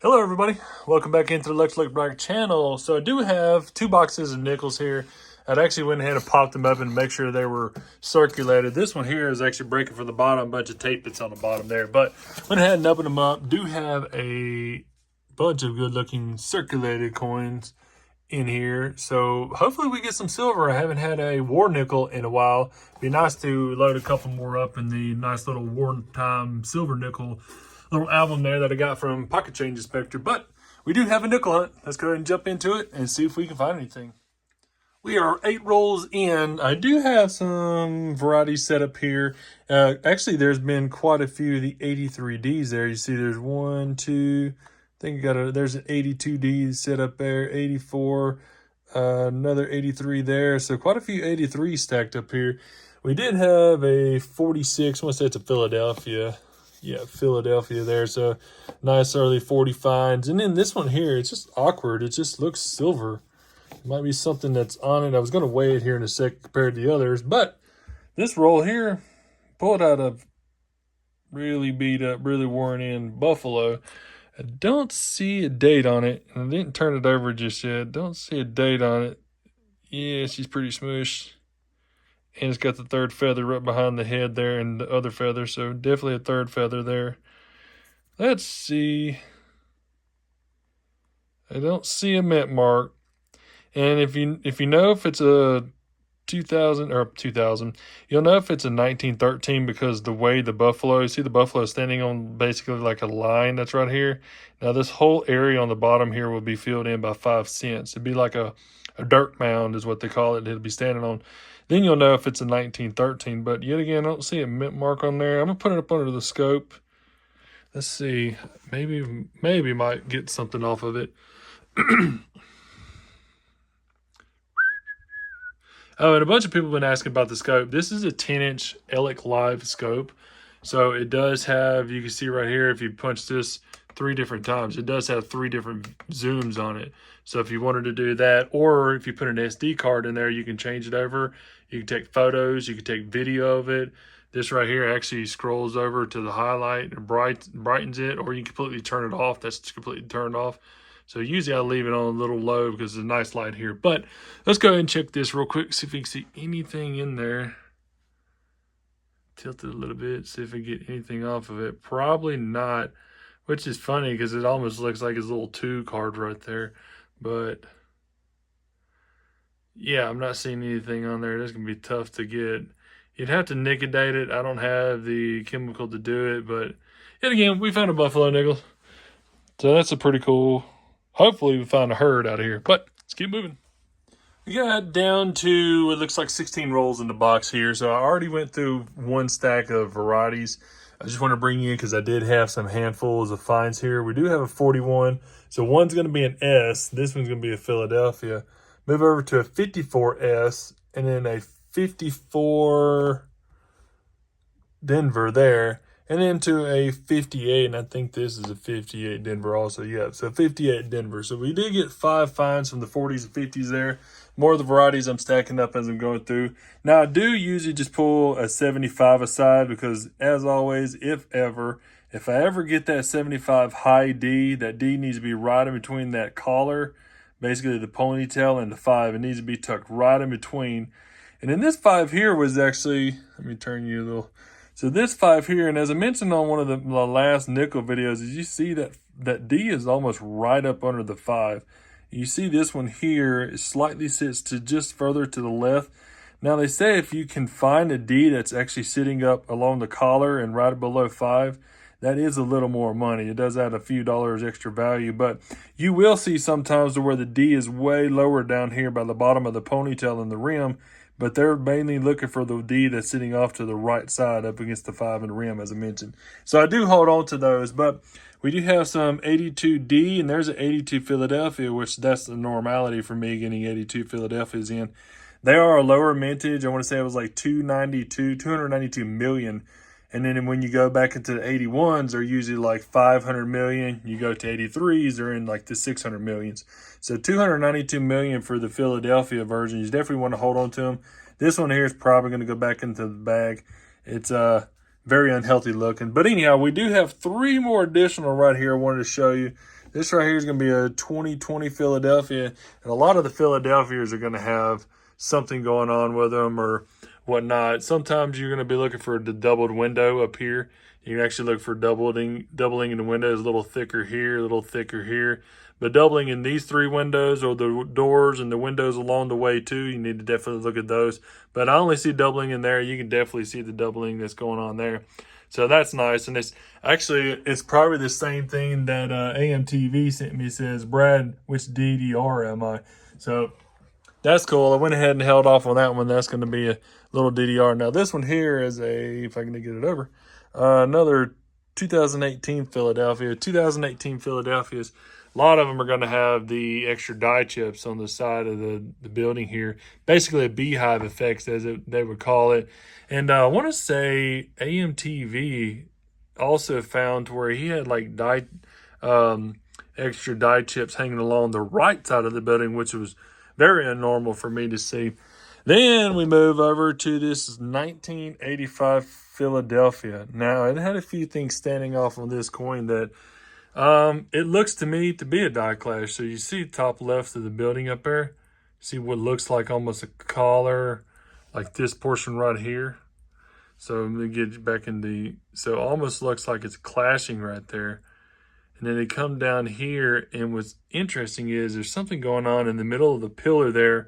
Hello everybody, welcome back into the Let's Look Back channel. So I do have two boxes of nickels here. I'd actually went ahead and popped them up and make sure they were circulated. This one here is actually breaking from the bottom, a bunch of tape that's on the bottom there. But went ahead and opened them up. Do have a bunch of good looking circulated coins in here. So hopefully we get some silver. I haven't had a war nickel in a while. Be nice to load a couple more up in the nice little wartime silver nickel little album there that I got from Pocket Change Inspector. But we do have a nickel hunt. Let's go ahead and jump into it and see if we can find anything. We are 8 rolls in. I do have some varieties set up here. Actually, there's been quite a few of the 83Ds there. You see there's 1, 2, I think there's an 82D set up there, 84, another 83 there. So quite a few 83 stacked up here. We did have a 46, I want to say it's a Philadelphia. Yeah, Philadelphia there. So nice early 40 finds. And then this one here, it's just awkward. It just looks silver. It might be something that's on it. I was going to weigh it here in a sec compared to the others. But this roll here, pulled out of really beat up, really worn in buffalo. I don't see a date on it. And I didn't turn it over just yet. Don't see a date on it. Yeah, she's pretty smushed. And it's got the third feather right behind the head there and the other feather. So definitely a third feather there. Let's see. I don't see a mint mark. And if you know if it's a 2000, you'll know if it's a 1913 because the way the buffalo, you see the buffalo standing on basically like a line that's right here. Now this whole area on the bottom here will be filled in by 5 cents. It'd be like a dirt mound is what they call it. It'll be standing on. Then you'll know if it's a 1913. But yet again, I don't see a mint mark on there. I'm going to put it up under the scope. Let's see. Maybe might get something off of it. Oh, and a bunch of people have been asking about the scope. This is a 10-inch Elic Live scope. So it does have, you can see right here, if you punch this 3 different times, it does have 3 different zooms on it. So if you wanted to do that, or if you put an SD card in there, you can change it over. You can take photos, you can take video of it. This right here actually scrolls over to the highlight and brightens it, or you can completely turn it off. That's completely turned off. So usually I leave it on a little low because there's a nice light here. But let's go ahead and check this real quick, see if we can see anything in there. Tilt it a little bit, see if we get anything off of it. Probably not, which is funny because it almost looks like his little 2 card right there. But yeah, I'm not seeing anything on there. That's going to be tough to get. You'd have to nicodate it. I don't have the chemical to do it. But yet again, we found a buffalo nickel. So that's a pretty cool. Hopefully we find a herd out of here. But let's keep moving. We got down to, it looks like 16 rolls in the box here. So I already went through 1 stack of varieties. I just want to bring you in because I did have some handfuls of finds here. We do have a 41. So one's going to be an S. This one's going to be a Philadelphia. Move over to a 54S and then a 54 Denver there. And then to a 58, and I think this is a 58 Denver also. Yeah, so 58 Denver. So we did get 5 finds from the 40s and 50s there. More of the varieties I'm stacking up as I'm going through. Now, I do usually just pull a 75 aside because, as always, if I ever get that 75 high D, that D needs to be right in between that collar, basically the ponytail and the 5. It needs to be tucked right in between. And then this 5 here was actually, let me turn you a little. So this 5 here, and as I mentioned on one of the last nickel videos, is you see that D is almost right up under the 5. You see this one here, it slightly sits to just further to the left. Now they say if you can find a D that's actually sitting up along the collar and right below 5, that is a little more money. It does add a few dollars extra value, but you will see sometimes where the D is way lower down here by the bottom of the ponytail and the rim, but they're mainly looking for the D that's sitting off to the right side up against the 5 and the rim, as I mentioned. So I do hold on to those, but we do have some 82D, and there's an 82 Philadelphia, which that's the normality for me getting 82 Philadelphias in. They are a lower mintage. I want to say it was like 292 million. And then when you go back into the 81s, they're usually like 500 million. You go to 83s, they're in like the 600 millions. So 292 million for the Philadelphia version. You definitely want to hold on to them. This one here is probably going to go back into the bag. It's very unhealthy looking. But anyhow, we do have 3 more additional right here I wanted to show you. This right here is going to be a 2020 Philadelphia. And a lot of the Philadelphias are going to have something going on with them or whatnot. Sometimes you're going to be looking for the doubled window up here. You can actually look for doubling in the windows, a little thicker here, a little thicker here. But doubling in these three windows or the doors and the windows along the way too, you need to definitely look at those. But I only see doubling in there. You can definitely see the doubling that's going on there. So that's nice. And it's probably the same thing that AMTV sent me. It says, Brad, which DDR am I? So that's cool. I went ahead and held off on that one. That's going to be a little DDR. Now this one here is if I can get it over, another 2018 Philadelphia. 2018 Philadelphias. A lot of them are going to have the extra die chips on the side of the building here. Basically a beehive effect, as they would call it. And I want to say AMTV also found where he had like extra die chips hanging along the right side of the building, which was very unnormal for me to see. Then we move over to this 1985 Philadelphia. Now, it had a few things standing off on this coin that it looks to me to be a die clash. So you see top left of the building up there. See what looks like almost a collar, like this portion right here. So let me get back in so it almost looks like it's clashing right there. And then they come down here, and what's interesting is there's something going on in the middle of the pillar there,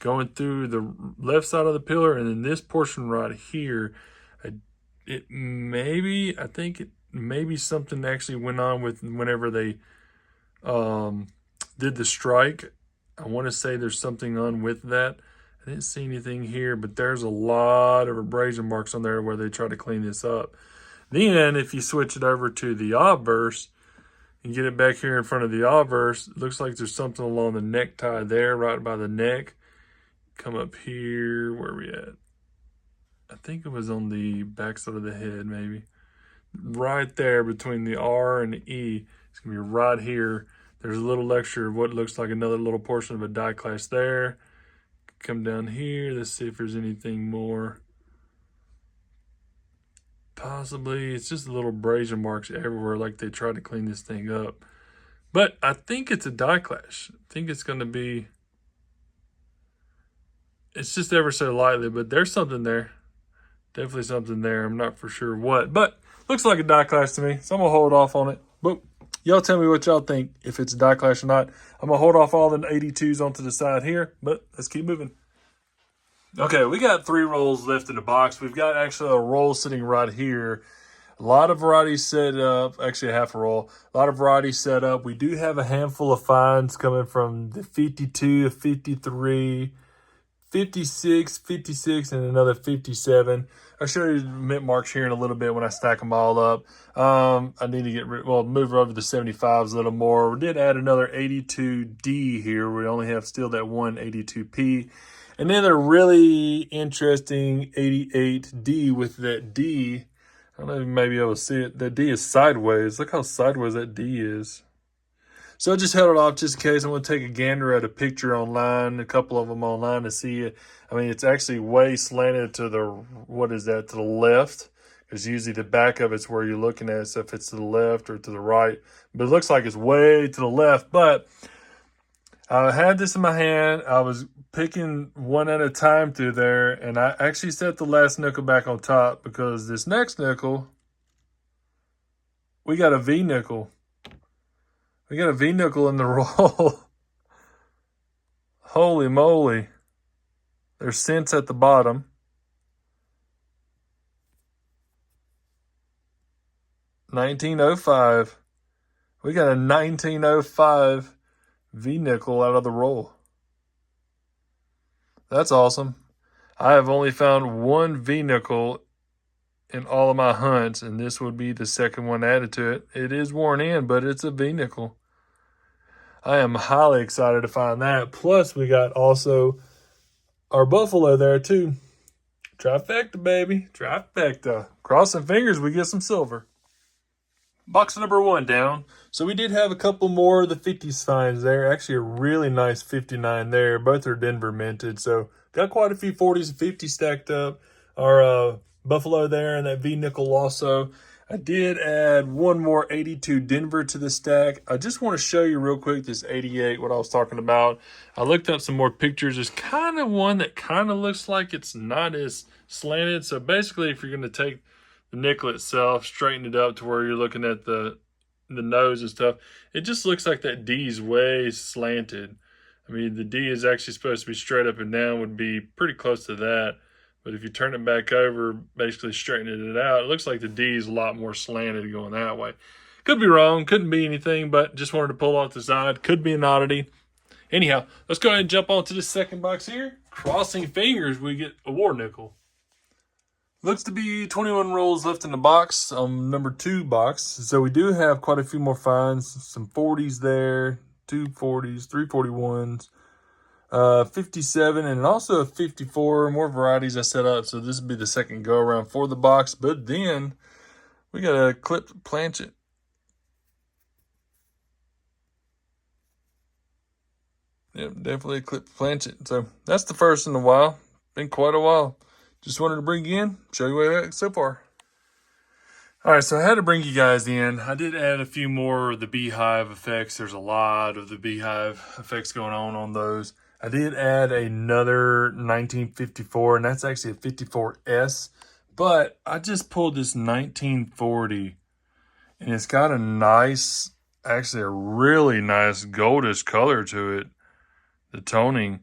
going through the left side of the pillar, and then this portion right here, maybe something actually went on with whenever they did the strike. I want to say there's something on with that. I didn't see anything here, but there's a lot of abrasion marks on there where they try to clean this up. Then if you switch it over to the obverse and get it back here in front of the obverse, it looks like there's something along the necktie there, right by the neck. Come up here, where are we at? I think it was on the back side of the head, maybe. Right there between the R and the E. It's going to be right here. There's a little extra of what looks like another little portion of a die clash there. Come down here. Let's see if there's anything more. Possibly. It's just little abrasion marks everywhere like they try to clean this thing up. But I think it's a die clash. I think it's going to be... It's just ever so lightly, but there's something there. Definitely something there. I'm not for sure what. But looks like a die clash to me. So I'm going to hold off on it. But y'all tell me what y'all think, if it's a die clash or not. I'm going to hold off all the 82s onto the side here. But let's keep moving. Okay, we got 3 rolls left in the box. We've got actually a roll sitting right here. A lot of varieties set up. Actually, a half a roll. A lot of varieties set up. We do have a handful of finds coming from the 52, 53, 56, 56, and another 57. I'll show you the mint marks here in a little bit when I stack them all up. I need to move over the 75s a little more. We did add another 82D here. We only have still that one 82P. And then a really interesting 88D with that D. I don't know if you may be able to see it. That D is sideways. Look how sideways that D is. So I just held it off just in case. I'm going to take a gander at a picture online, a couple of them online to see it. I mean, it's actually way slanted to the, to the left. Because usually the back of it's where you're looking at. So if it's to the left or to the right. But it looks like it's way to the left. But I had this in my hand. I was picking one at a time through there. And I actually set the last nickel back on top. Because this next nickel, we got a V nickel. We got a V nickel in the roll. Holy moly. There's cents at the bottom. 1905. We got a 1905 V nickel out of the roll. That's awesome. I have only found one V nickel in all of my hunts, and this would be the second one added to it. It is worn in, but it's a V nickel. I am highly excited to find that. Plus, we got also our buffalo there too. Trifecta, baby. Trifecta. Crossing fingers, we get some silver. Box number 1 down. So we did have a couple more of the 50s finds there. Actually, a really nice 59 there. Both are Denver minted. So got quite a few 40s and 50s stacked up. Our buffalo there and that V nickel also. I did add one more 82 Denver to the stack. I just want to show you real quick this 88, what I was talking about. I looked up some more pictures. There's kind of one that kind of looks like it's not as slanted. So basically, if you're going to take the nickel itself, straighten it up to where you're looking at the nose and stuff, it just looks like that D is way slanted. I mean, the D is actually supposed to be straight up and down, would be pretty close to that. But if you turn it back over, basically straightening it out, it looks like the D is a lot more slanted going that way. Could be wrong, couldn't be anything, but just wanted to pull off the side. Could be an oddity. Anyhow, let's go ahead and jump on to the second box here. Crossing fingers, we get a war nickel. Looks to be 21 rolls left in the box on number 2 box. So we do have quite a few more finds. Some 40s there, 2 40s, 3 41s. 57 and also a 54. More varieties I set up, so this will be the second go around for the box. But then we got a clipped planchet. Yep, definitely a clipped planchet. So that's the first in a while. Been quite a while. Just wanted to bring you in, show you what I got so far. All right, so I had to bring you guys in. I did add a few more of the beehive effects. There's a lot of the beehive effects going on those. I did add another 1954, and that's actually a 54S. But I just pulled this 1940, and it's got a nice, actually a really nice goldish color to it. The toning,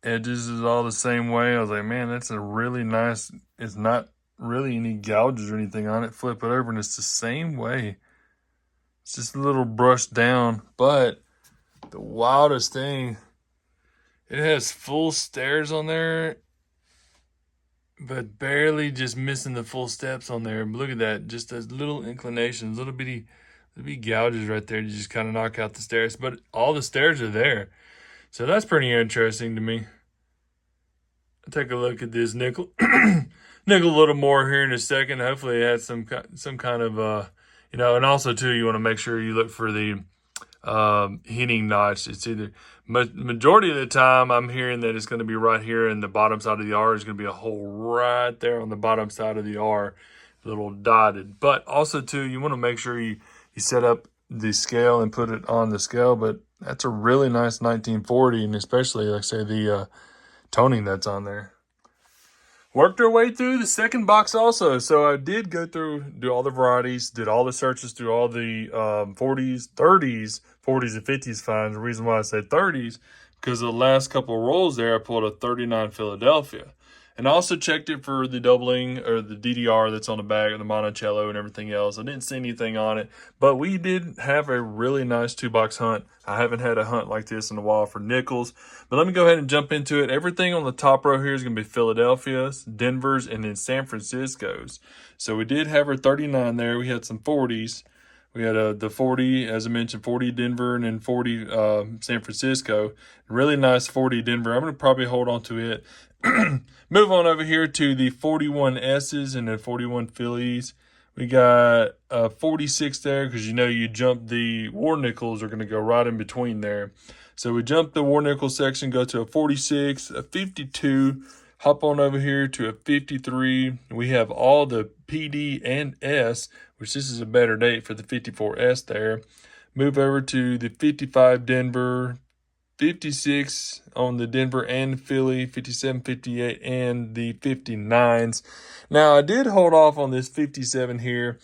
edges is all the same way. I was like, man, that's a really nice, it's not really any gouges or anything on it. Flip it over, and it's the same way. It's just a little brushed down, but the wildest thing, it has full stairs on there, but barely just missing the full steps on there. Look at that, just those little inclinations, little bitty gouges right there to just kind of knock out the stairs. But all the stairs are there, so that's pretty interesting to me. I'll take a look at this nickel. Nickel a little more here in a second. Hopefully it has some kind of and also too, you want to make sure you look for the heating notch. It's either majority of the time I'm hearing that it's going to be right here in the bottom side of the R. There's going to be a hole right there on the bottom side of the R, little dotted. But also too, you want to make sure you set up the scale and put it on the scale. But that's a really nice 1940, and especially, like I say, the toning that's on there. Worked our way through the second box also. So I did go through, do all the varieties, did all the searches through all the 40s, 30s, 40s, and 50s finds. The reason why I said 30s, because the last couple of rolls there, I pulled a 39 Philadelphia. And I also checked it for the doubling or the DDR that's on the back of the Monticello and everything else. I didn't see anything on it, but we did have a really nice 2-box hunt. I haven't had a hunt like this in a while for nickels, but let me go ahead and jump into it. Everything on the top row here is going to be Philadelphia's, Denver's, and then San Francisco's. So we did have our 39 there. We had some 40s. We had the 40, as I mentioned, 40 Denver and then 40 San Francisco. Really nice 40 Denver. I'm going to probably hold on to it. Move on over here to the 41 S's and the 41 Phillies. We got 46 there because you jump the war nickels are going to go right in between there. So we jump the war nickel section, go to a 46, a 52, hop on over here to a 53. We have all the PD and S, which this is a better date for the 54S there. Move over to the 55 Denver, 56 on the Denver and Philly, 57, 58, and the 59s. Now, I did hold off on this 57 here.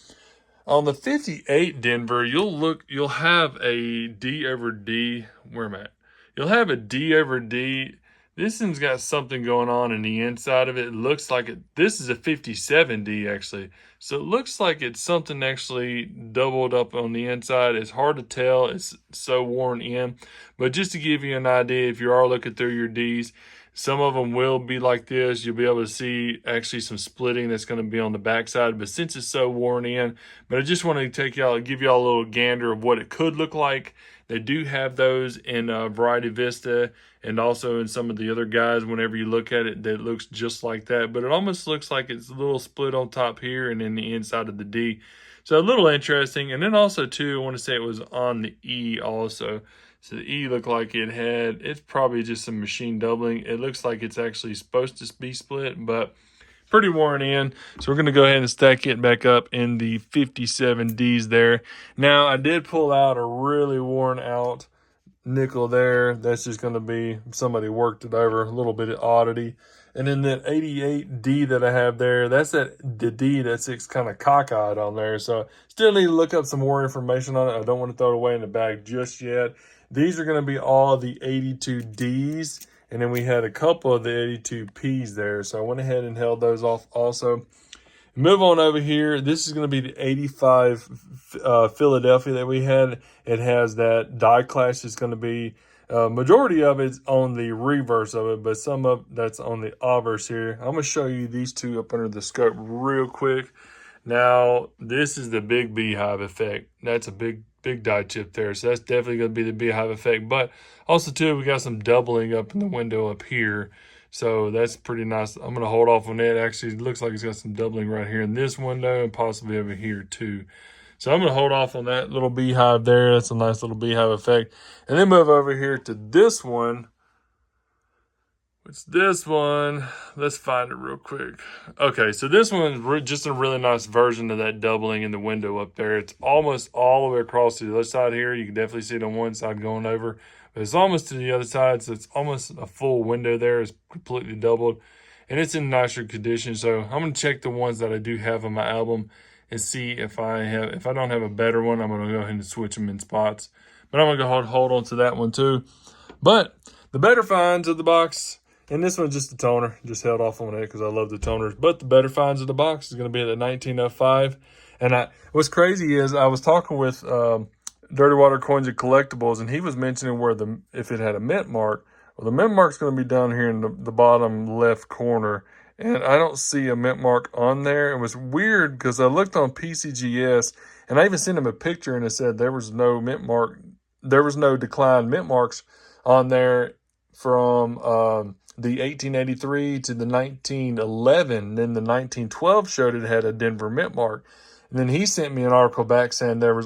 On the 58 Denver, you'll have a D over D. Where am I at? You'll have a D over D. This one's got something going on in the inside of it. It looks like this is a 57D actually. So it looks like it's something actually doubled up on the inside. It's hard to tell. It's so worn in. But just to give you an idea, if you are looking through your Ds, some of them will be like this. You'll be able to see actually some splitting that's going to be on the backside. But since it's so worn in, but I just want to give y'all a little gander of what it could look like. They do have those in Variety Vista and also in some of the other guys. Whenever you look at it, that looks just like that. But it almost looks like it's a little split on top here and in the inside of the D. So a little interesting. And then also, too, I want to say it was on the E also. So the E looked like it's probably just some machine doubling. It looks like it's actually supposed to be split, but pretty worn in. So we're going to go ahead and stack it back up in the 57Ds there. Now, I did pull out a really worn out nickel there. That's just going to be somebody worked it over, a little bit of oddity. And then that 88D that I have there, that's the D that's kind of cockeyed on there. So still need to look up some more information on it. I don't want to throw it away in the bag just yet. These are going to be all the 82Ds. And then we had a couple of the 82Ps there. So I went ahead and held those off also. Move on over here. This is going to be the 85 Philadelphia that we had. It has that die clash. It's going to be majority of it's on the reverse of it, but some of that's on the obverse here. I'm going to show you these two up under the scope real quick. Now, this is the big beehive effect. That's a big die chip there. So that's definitely going to be the beehive effect. But also, too, we got some doubling up in the window up here. So that's pretty nice. I'm going to hold off on that. Actually, it looks like it's got some doubling right here in this window and possibly over here too. So I'm going to hold off on that little beehive there. That's a nice little beehive effect. And then move over here to this one. What's this one? Let's find it real quick. Okay, so this one is just a really nice version of that doubling in the window up there. It's almost all the way across to the other side here. You can definitely see it on one side going over. But it's almost to the other side, so it's almost a full window there. It's completely doubled. And it's in nicer condition. So I'm going to check the ones that I do have on my album and see if I don't have a better one, I'm going to go ahead and switch them in spots. But I'm going to go hold on to that one too. But the better finds of the box, and this one's just a toner. Just held off on it because I love the toners. But the better finds of the box is going to be at the 1905. And what's crazy is I was talking with Dirty Water Coins and Collectibles, and he was mentioning where if it had a mint mark. Well, the mint mark's going to be down here in the bottom left corner. And I don't see a mint mark on there. It was weird because I looked on PCGS, and I even sent him a picture, and it said there was no mint mark. There was no declined mint marks on there from the 1883 to the 1911. Then the 1912 showed it had a Denver mint mark. And then he sent me an article back saying there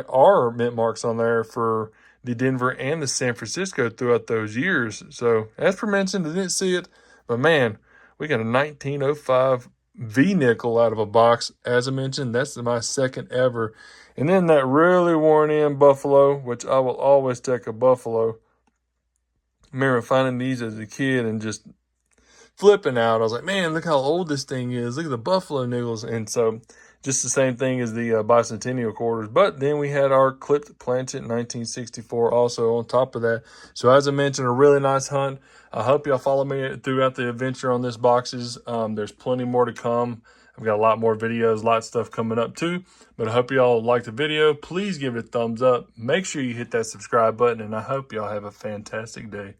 are mint marks on there for the Denver and the San Francisco throughout those years. So as per mentioned, I didn't see it. But man, we got a 1905 V-nickel out of a box. As I mentioned, that's my second ever. And then that really worn in Buffalo, which I will always take a Buffalo. I remember finding these as a kid and just flipping out. I was like, man, look how old this thing is. Look at the Buffalo nickels. And so just the same thing as the bicentennial quarters. But then we had our clipped planchet 1964 also on top of that. So as I mentioned, a really nice hunt. I hope y'all follow me throughout the adventure on this boxes. There's plenty more to come. I've got a lot more videos, a lot of stuff coming up too. But I hope y'all liked the video. Please give it a thumbs up. Make sure you hit that subscribe button. And I hope y'all have a fantastic day.